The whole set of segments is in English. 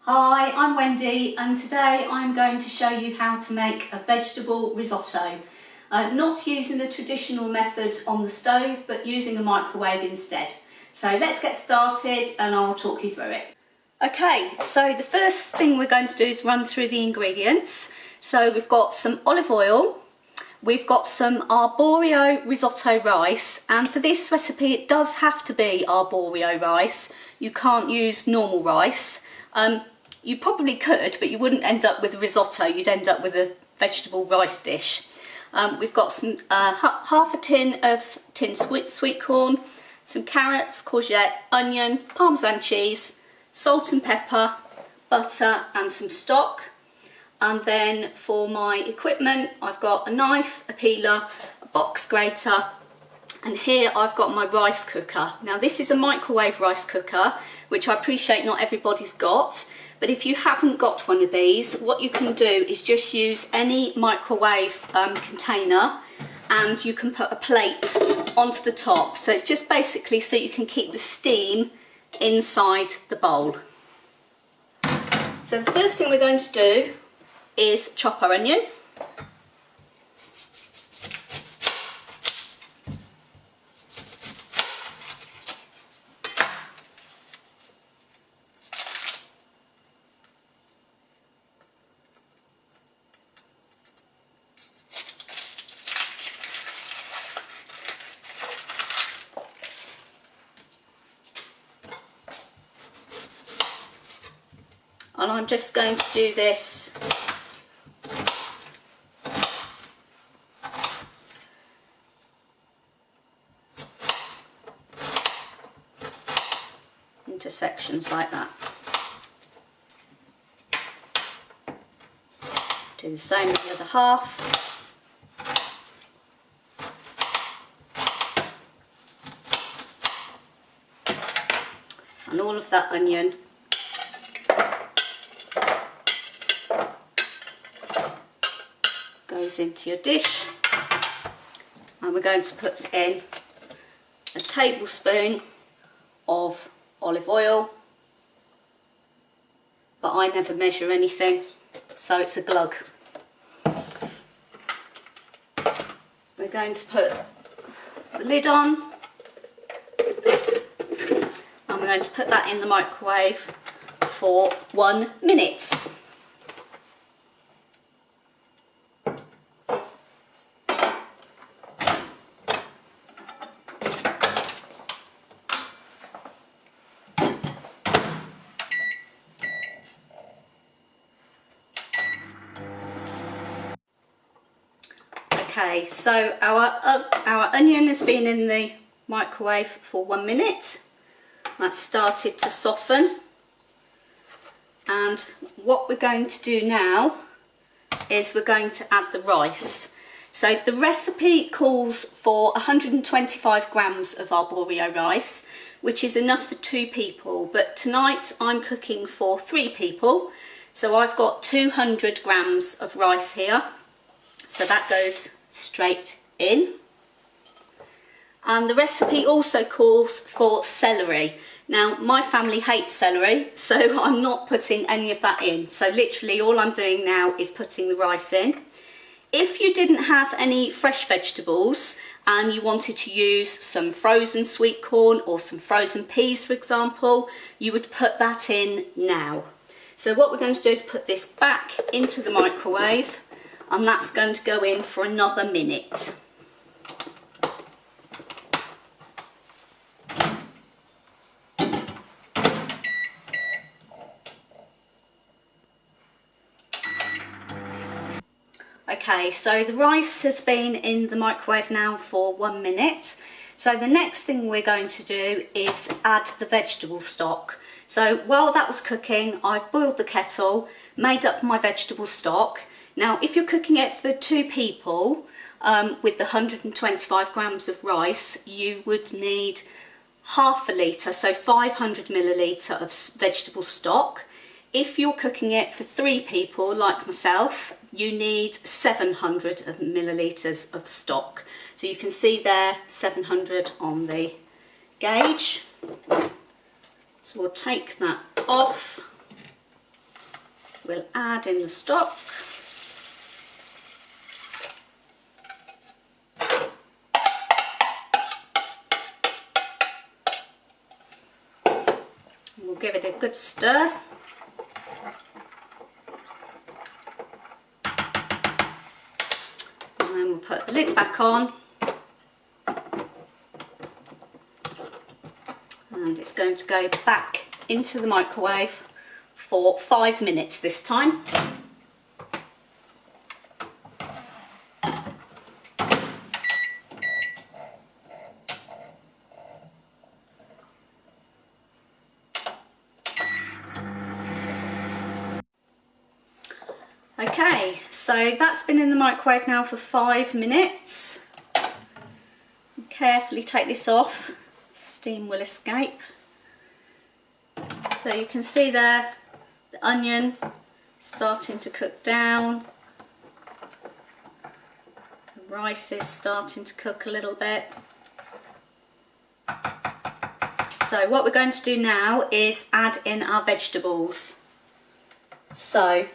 Hi, I'm Wendy and today I'm going to show you how to make a vegetable risotto. Not using the traditional method on the stove but using a microwave instead. So let's get started and I'll talk you through it. Okay, so the first thing we're going to do is run through the ingredients. So we've got some olive oil, we've got some arborio risotto rice, and for this recipe it does have to be arborio rice. You can't use normal rice. You probably could, but you wouldn't end up with a risotto, you'd end up with a vegetable rice dish. We've got some half a tin of tinned sweet corn, some carrots, courgette, onion, parmesan cheese, salt and pepper, butter and some stock. And then for my equipment I've got a knife, a peeler, a box grater, and here I've got my rice cooker. Now this is a microwave rice cooker, which I appreciate not everybody's got, but if you haven't got one of these, what you can do is just use any microwave container and you can put a plate onto the top. So it's just basically so you can keep the steam inside the bowl. So the first thing we're going to do is chop our onion. And I'm just going to do this into sections like that. Do the same with the other half. And all of that onion goes into your dish, and we're going to put in a tablespoon of olive oil, but I never measure anything, so it's a glug. We're going to put the lid on and we're going to put that in the microwave for 1 minute. Okay, so our onion has been in the microwave for 1 minute. That's started to soften. And what we're going to do now is we're going to add the rice. So the recipe calls for 125 grams of arborio rice, which is enough for 2 people. But tonight I'm cooking for 3 people. So I've got 200 grams of rice here. So that goes straight in. And the recipe also calls for celery. Now my family hates celery, so I'm not putting any of that in. So literally all I'm doing now is putting the rice in. If you didn't have any fresh vegetables and you wanted to use some frozen sweet corn or some frozen peas, for example, you would put that in now. So what we're going to do is put this back into the microwave, and that's going to go in for another minute. Okay, so the rice has been in the microwave now for 1 minute. So the next thing we're going to do is add the vegetable stock. So while that was cooking, I've boiled the kettle, made up my vegetable stock. Now, if you're cooking it for 2 people with the 125 grams of rice, you would need half a litre, so 500 millilitre of vegetable stock. If you're cooking it for 3 people, like myself, you need 700 millilitres of stock. So you can see there, 700 on the gauge. So we'll take that off. we'll add in the stock. We'll give it a good stir. And then we'll put the lid back on. And it's going to go back into the microwave for 5 minutes this time. Okay, so that's been in the microwave now for 5 minutes. Carefully take this off, steam will escape. So you can see there the onion starting to cook down. The rice is starting to cook a little bit. So what we're going to do now is add in our vegetables. So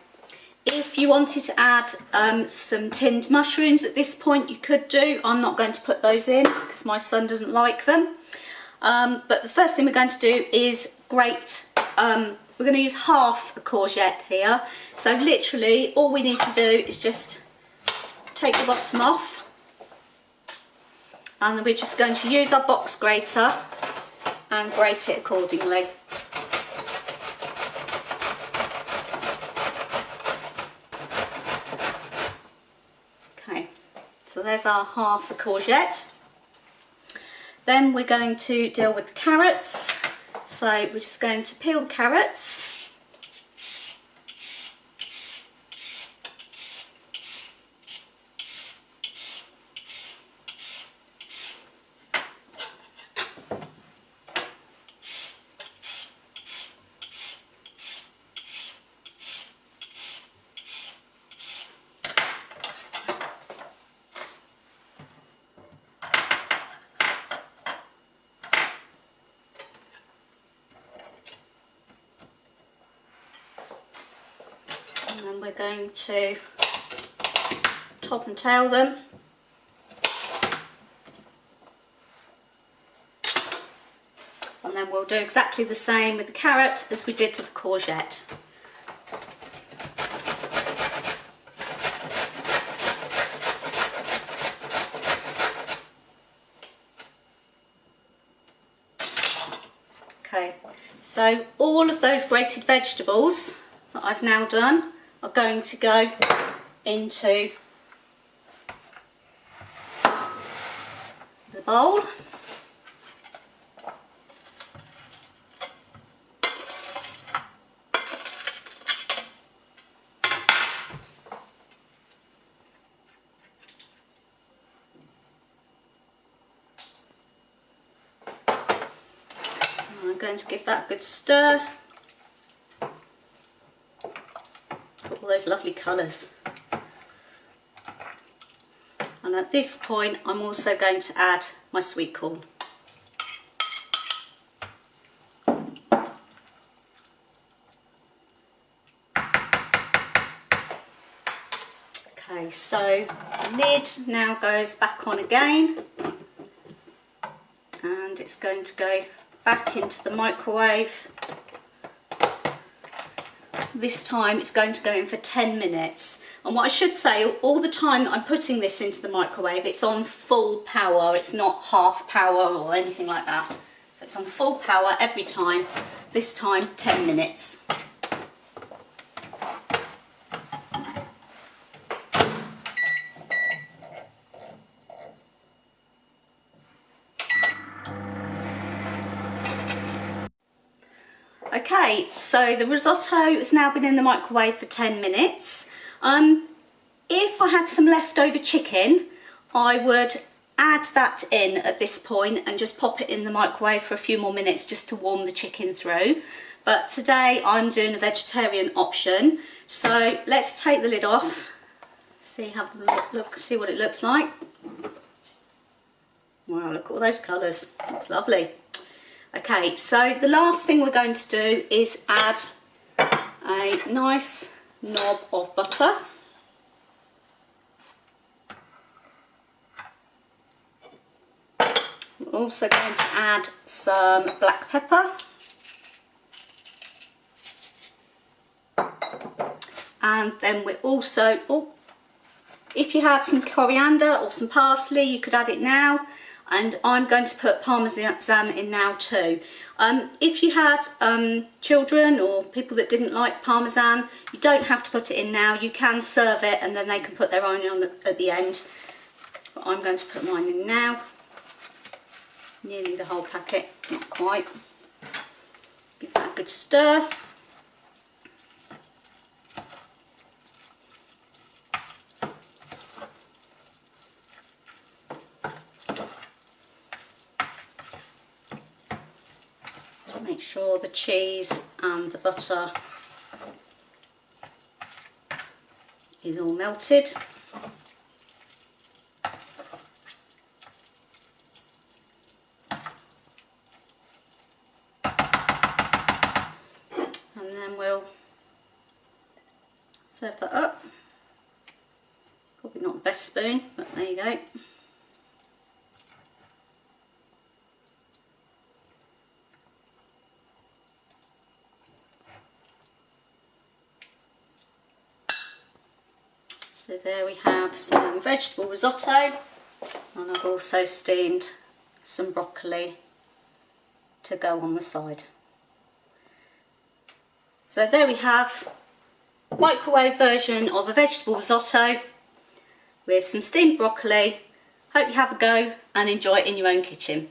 if you wanted to add some tinned mushrooms at this point, you could do. I'm not going to put those in because my son doesn't like them. But the first thing we're going to do is grate. We're going to use half a courgette here. So literally all we need to do is just take the bottom off. And then we're just going to use our box grater and grate it accordingly. So there's our half a courgette. Then we're going to deal with the carrots. So we're just going to peel the carrots. And then we're going to top and tail them. And then we'll do exactly the same with the carrot as we did with the courgette. Okay, so all of those grated vegetables that I've now done are going to go into the bowl. I'm going to give that a good stir. All those lovely colours. And at this point I'm also going to add my sweet corn. Okay, so the lid now goes back on again and it's going to go back into the microwave. This time it's going to go in for 10 minutes. And what I should say, all the time that I'm putting this into the microwave, it's on full power. It's not half power or anything like that. So it's on full power every time. This time 10 minutes. Okay, so the risotto has now been in the microwave for 10 minutes. If I had some leftover chicken, I would add that in at this point and just pop it in the microwave for a few more minutes just to warm the chicken through. But today I'm doing a vegetarian option. So let's take the lid off, see what it looks like. Wow, look at all those colours, looks lovely. Okay, so the last thing we're going to do is add a nice knob of butter. We're also going to add some black pepper. And then we're also, if you had some coriander or some parsley, you could add it now. And I'm going to put parmesan in now too. If you had children or people that didn't like parmesan, you don't have to put it in now. You can serve it and then they can put their own on at the end. But I'm going to put mine in now. Nearly the whole packet, not quite. Give that a good stir. Make sure the cheese and the butter is all melted. And then we'll serve that up. Probably not the best spoon, but there you go. So there we have some vegetable risotto, and I've also steamed some broccoli to go on the side. So there we have a microwave version of a vegetable risotto with some steamed broccoli. Hope you have a go and enjoy it in your own kitchen.